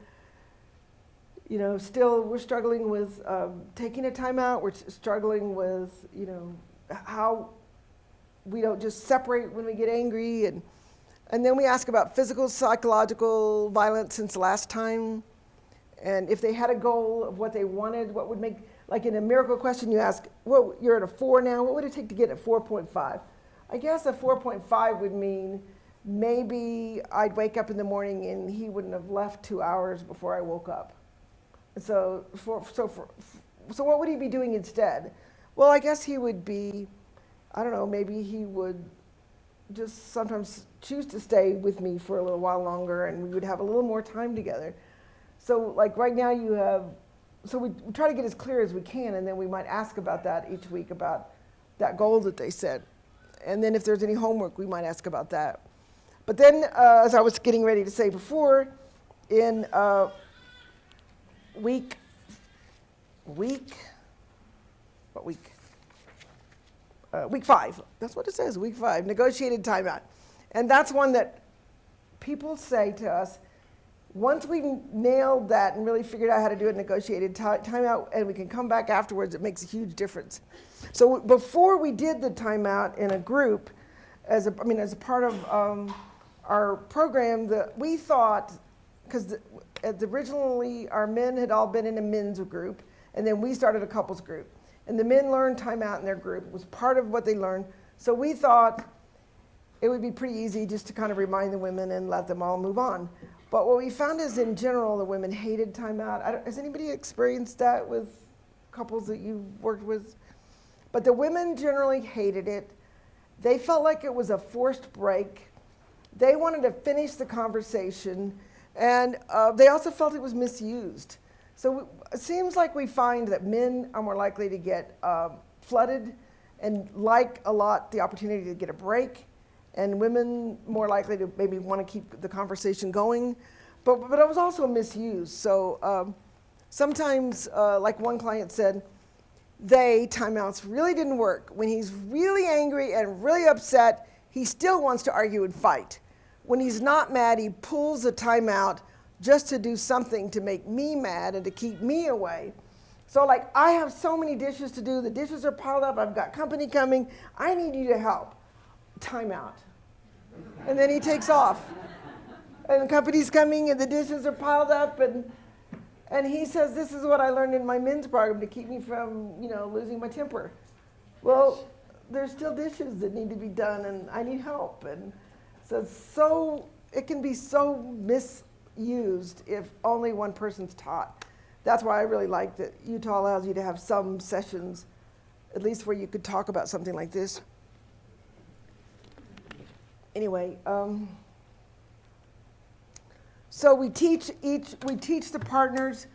we're struggling with taking a time out. We're struggling with, how we don't just separate when we get angry. And then we ask about physical, psychological violence since last time. And if they had a goal of what they wanted, what would make, like in a miracle question, you ask, well, you're at a 4 now. What would it take to get a 4.5? I guess a 4.5 would mean maybe I'd wake up in the morning and he wouldn't have left 2 hours before I woke up. So what would he be doing instead? Well, I guess he would be, I don't know, maybe he would just sometimes choose to stay with me for a little while longer and we would have a little more time together. So like right now we try to get as clear as we can, and then we might ask about that each week, about that goal that they set. And then if there's any homework, we might ask about that. But then, as I was getting ready to say before, in week, week 5, that's what it says, week 5, negotiated timeout. And that's one that people say to us, once we nailed that and really figured out how to do a negotiated timeout and we can come back afterwards, it makes a huge difference. So before we did the timeout in a group, as a part of our program, we thought, because originally our men had all been in a men's group, and then we started a couples group. And the men learned timeout in their group. It was part of what they learned. So we thought it would be pretty easy just to kind of remind the women and let them all move on. But what we found is, in general, the women hated timeout. Has anybody experienced that with couples that you've worked with? But the women generally hated it. They felt like it was a forced break. They wanted to finish the conversation, and they also felt it was misused. So it seems like we find that men are more likely to get flooded and like a lot the opportunity to get a break, and women more likely to maybe want to keep the conversation going. But it was also misused. So sometimes, like one client said, timeouts really didn't work. When he's really angry and really upset, he still wants to argue and fight. When he's not mad, he pulls a timeout just to do something to make me mad and to keep me away. So like, I have so many dishes to do. The dishes are piled up. I've got company coming. I need you to help. Timeout. And then he takes off. And the company's coming and the dishes are piled up, and he says, this is what I learned in my men's program to keep me from, losing my temper. Well, there's still dishes that need to be done, and I need help. And so it can be so misused if only one person's taught. That's why I really like that Utah allows you to have some sessions, at least where you could talk about something like this. Anyway, so we teach the partners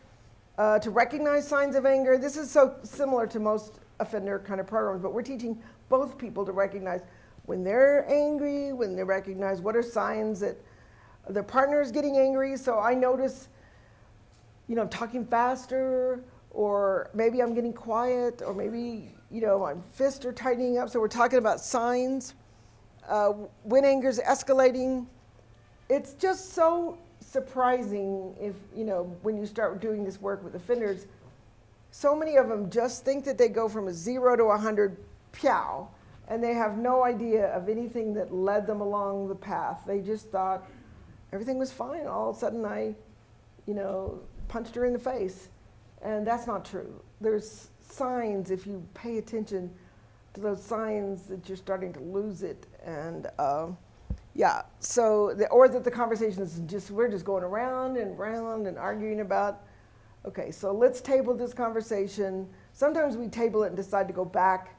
to recognize signs of anger. This is so similar to most offender kind of programs, but we're teaching both people to recognize when they're angry, when they recognize what are signs that the partner is getting angry. So I notice, I'm talking faster, or maybe I'm getting quiet, or maybe, my fists are tightening up. So we're talking about signs. When anger's escalating. It's just so surprising if, when you start doing this work with offenders, so many of them just think that they go from a 0 to 100, pow, and they have no idea of anything that led them along the path. They just thought everything was fine. All of a sudden I, punched her in the face. And that's not true. There's signs, if you pay attention to those signs, that you're starting to lose it. And or that the conversation is we're just going around and round and arguing about, okay, so let's table this conversation. Sometimes we table it and decide to go back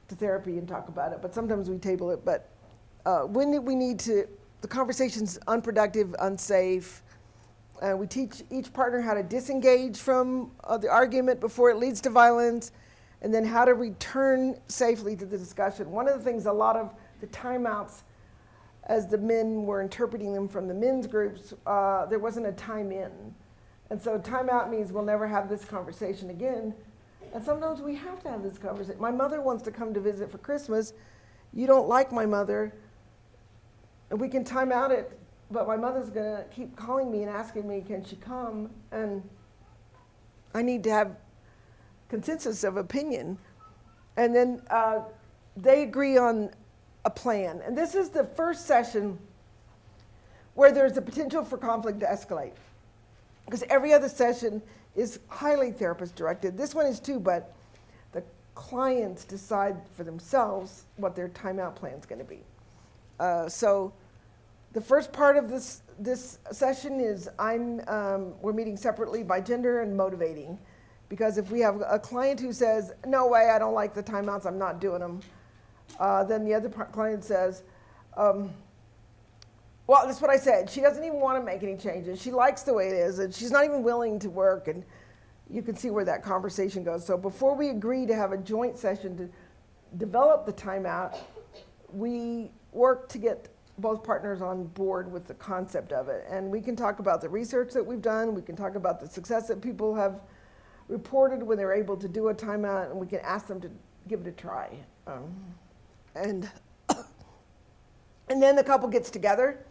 to therapy and talk about it, but sometimes we table it. But when we need to, the conversation's unproductive, unsafe. We teach each partner how to disengage from the argument before it leads to violence, and then how to return safely to the discussion. One of the things, a lot of the timeouts, as the men were interpreting them from the men's groups, there wasn't a time in. And so timeout means we'll never have this conversation again. And sometimes we have to have this conversation. My mother wants to come to visit for Christmas. You don't like my mother. And we can time out it, but my mother's gonna keep calling me and asking me, can she come? And I need to have consensus of opinion. And then they agree on a plan. And this is the first session where there's the potential for conflict to escalate. Because every other session is highly therapist directed. This one is too, but the clients decide for themselves what their timeout plan is going to be. So the first part of this session is we're meeting separately by gender and motivating. Because if we have a client who says, no way, I don't like the timeouts, I'm not doing them, then the other client says, well, that's what I said. She doesn't even want to make any changes. She likes the way it is, and she's not even willing to work. And you can see where that conversation goes. So before we agree to have a joint session to develop the timeout, we work to get both partners on board with the concept of it. And we can talk about the research that we've done. We can talk about the success that people have reported when they're able to do a timeout, and we can ask them to give it a try. And then the couple gets together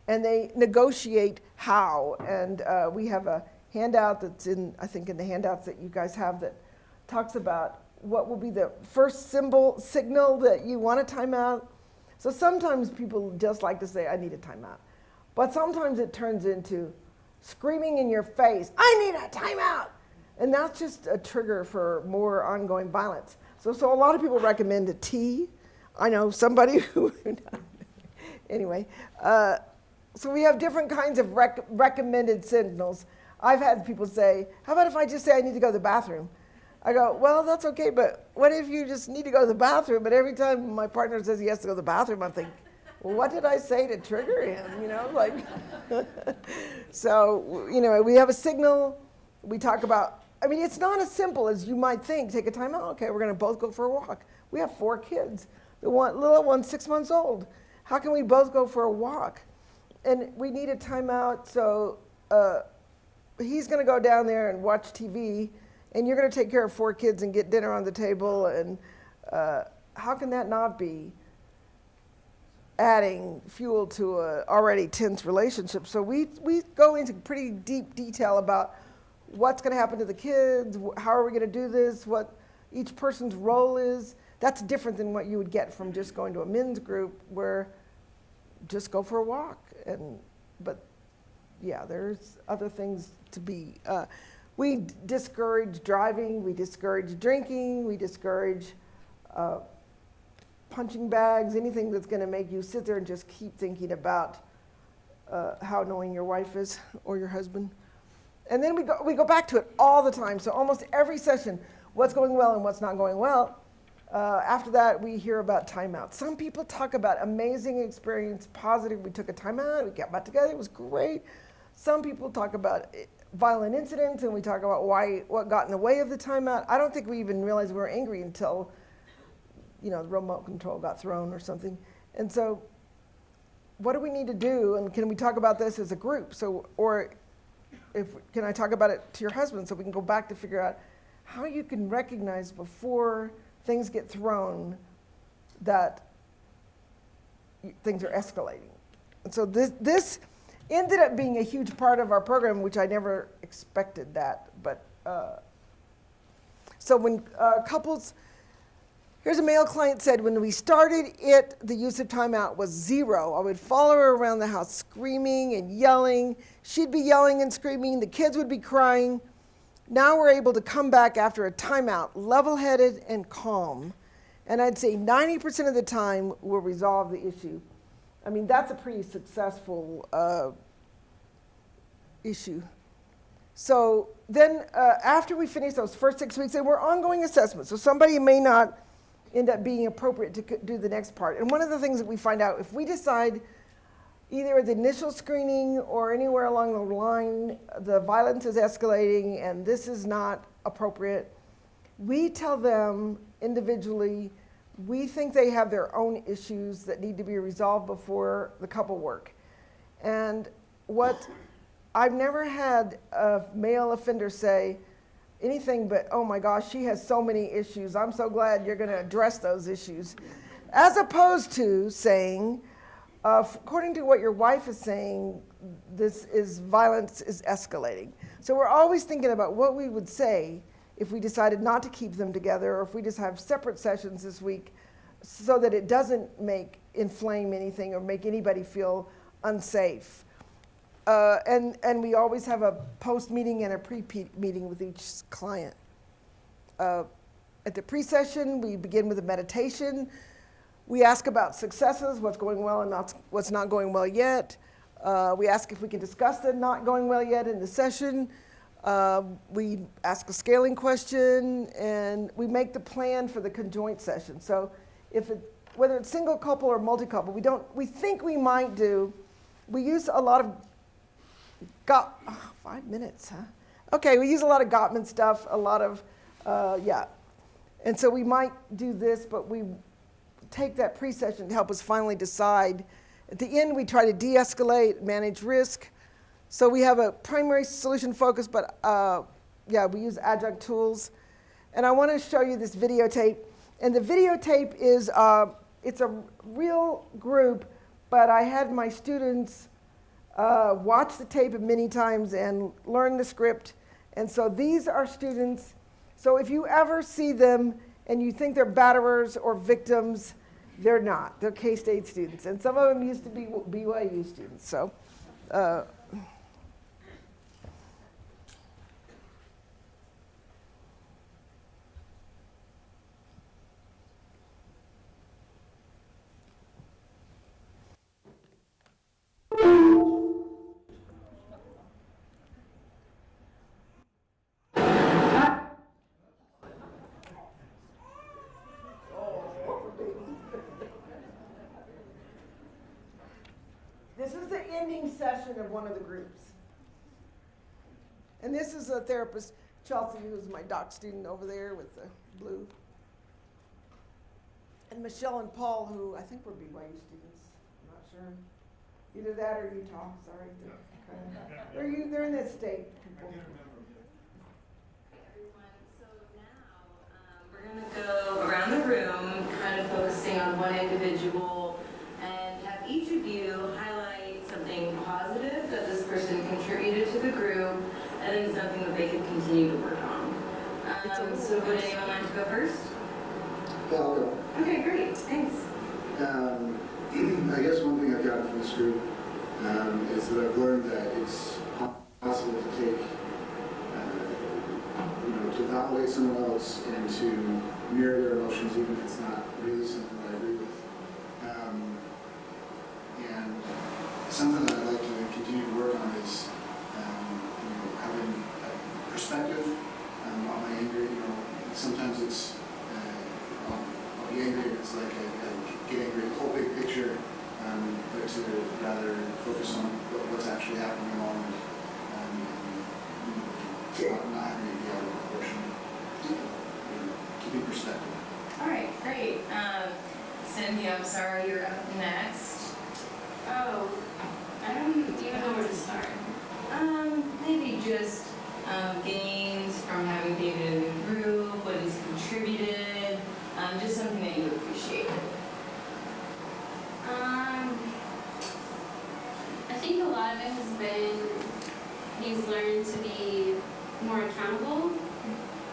and they negotiate how. And we have a handout that's in, I think in the handouts that you guys have, that talks about what will be the first signal that you want a timeout. So sometimes people just like to say, I need a timeout. But sometimes it turns into screaming in your face, I need a timeout. And that's just a trigger for more ongoing violence. So a lot of people recommend a T. I know somebody who, anyway. So we have different kinds of recommended signals. I've had people say, how about if I just say I need to go to the bathroom? I go, well, that's okay, but what if you just need to go to the bathroom, but every time my partner says he has to go to the bathroom, I'm thinking, well, what did I say to trigger him, you know, like. So, you know, we have a signal, we talk about, I mean, it's not as simple as you might think. Take a time out, okay, we're gonna both go for a walk. We have 4 kids. The little one's 6 months old. How can we both go for a walk? And we need a timeout, so he's gonna go down there and watch TV, and you're going to take care of 4 kids and get dinner on the table, and how can that not be adding fuel to a already tense relationship? So we go into pretty deep detail about what's going to happen to the kids, how are we going to do this, what each person's role is. That's different than what you would get from just going to a men's group where just go for a walk. But yeah, there's other things to be. We discourage driving, we discourage drinking, we discourage punching bags, anything that's going to make you sit there and just keep thinking about how annoying your wife is or your husband. And then we go back to it all the time. So almost every session, what's going well and what's not going well. After that, we hear about timeouts. Some people talk about amazing experience, positive. We took a timeout, we got back together, it was great. Some people talk about violent incidents, and we talk about what got in the way of the timeout. I don't think we even realized we were angry until, you know, the remote control got thrown or something. And so, what do we need to do? And can we talk about this as a group? So, or can I talk about it to your husband so we can go back to figure out how you can recognize before things get thrown that things are escalating. And so this ended up being a huge part of our program, which I never expected that. But so when couples, here's a male client said, when we started it, the use of timeout was 0. I would follow her around the house screaming and yelling. She'd be yelling and screaming. The kids would be crying. Now we're able to come back after a timeout, level-headed and calm. And I'd say 90% of the time we'll resolve the issue. I mean, that's a pretty successful issue. So then after we finish those first 6 weeks, and we're ongoing assessments, so somebody may not end up being appropriate to do the next part. And one of the things that we find out, if we decide either at the initial screening or anywhere along the line, the violence is escalating and this is not appropriate, we tell them individually, we think they have their own issues that need to be resolved before the couple work. And what I've never had a male offender say anything but, oh my gosh, she has so many issues. I'm so glad you're going to address those issues. As opposed to saying, according to what your wife is saying, violence is escalating. So we're always thinking about what we would say if we decided not to keep them together, or if we just have separate sessions this week so that it doesn't inflame anything or make anybody feel unsafe. And we always have a post-meeting and a pre-meeting with each client. At the pre-session, we begin with a meditation. We ask about successes, what's going well and what's not going well yet. We ask if we can discuss the not going well yet in the session. We ask a scaling question, and we make the plan for the conjoint session. So whether it's single couple or multi-couple, we think we might do, we use a lot of 5 minutes, huh? Okay, we use a lot of Gottman stuff, a lot of, yeah. And so we might do this, but we take that pre-session to help us finally decide. At the end, we try to de-escalate, manage risk. So we have a primary solution focus, but yeah, we use adjunct tools. And I want to show you this videotape. And the videotape is, it's a real group, but I had my students watch the tape many times and learn the script. And so these are students. So if you ever see them and you think they're batterers or victims, they're not. They're K-State students. And some of them used to be BYU students. So. This is the ending session of one of the groups. And this is a therapist, Chelsea, who's my doc student over there with the blue. And Michelle and Paul, who I think were BYU students. I'm not sure. Either that or Utah, sorry. They're in that state. People. So now we're going to go around the room, kind of focusing on one individual, and have each of you highlight something positive that this person contributed to the group, and then something that they could continue to work on. So would anyone like to go first? Yeah, I'll go. Okay, great, thanks. I guess one thing I've gotten from this group is that I've learned that it's possible to take, to validate someone else and to mirror their emotions, even if it's not really something that I agree with. And something that I'd like to continue to work on is, having perspective on my anger. Sometimes it's, I'll be angry if it's like I get angry at the whole big picture, but to rather focus on what's actually happening along and not having it be out of proportion. Keeping perspective. All right, great. Cindy, I'm sorry, you're up next. Oh, I don't even know where to start. Maybe just gains from having David in the group, what he's contributed, just something that you appreciate. I think a lot of it has been he's learned to be more accountable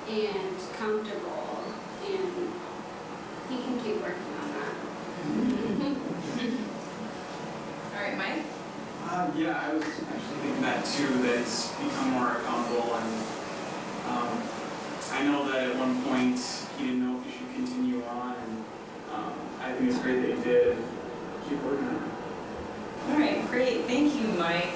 and comfortable, and he can keep working on that. All right, Mike? Yeah, I was actually thinking that too, that he's become more accountable, and I know that at one point he didn't know if he should continue on, and I think it's great that he did, and keep working on it. All right, great. Thank you, Mike.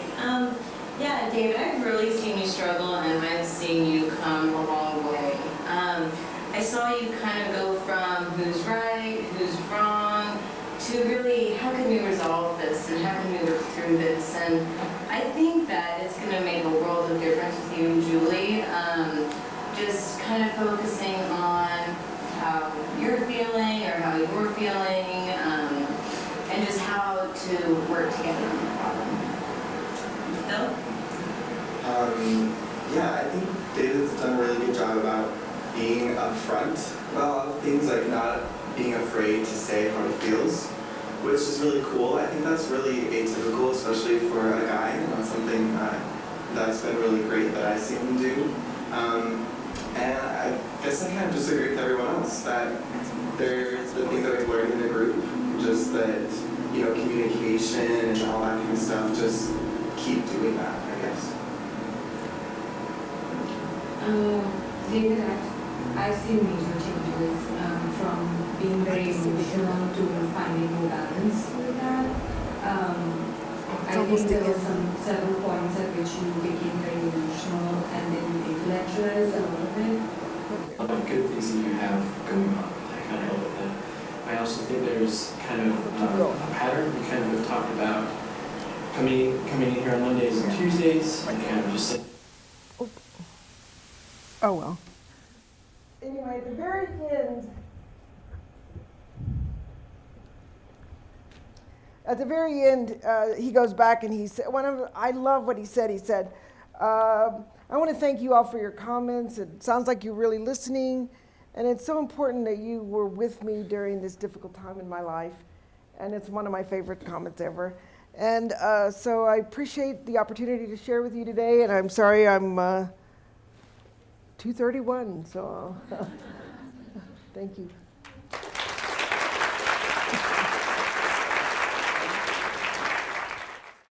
Yeah, David, I've really seen you struggle, and I've seen you come a long way. I saw you kind of go from who's right, who's wrong, to really how can we resolve this and how can we work through this. And I think that it's going to make a world of difference with you and Julie. Just kind of focusing on how you're feeling or how you're feeling, and just how to work together on the problem. Bill? Yeah, I think David's done a really good job about being upfront about a lot of things, like not being afraid to say how he feels, which is really cool. I think that's really atypical, especially for a guy, and that's something that's been really great that I've seen him do. And I guess I kind of disagree with everyone else that there's the things that we've learned in the group, just that, communication and all that kind of stuff, just keep doing that, I guess. David, I've seen major changes from being very emotional to finding a balance with that. I think there were several points at which you became very emotional and then intellectualized a lot of it. Good things that you have going on that kind of help with that. I also think there's kind of a pattern. We kind of have talked about coming in here on Mondays and Tuesdays and kind of just saying. Oh well. Anyway. anyway, at the very end, he goes back and he said, I love what he said. He said, I want to thank you all for your comments. It sounds like you're really listening, and it's so important that you were with me during this difficult time in my life. And it's one of my favorite comments ever. And so I appreciate the opportunity to share with you today, and I'm sorry I'm 2:31, so thank you.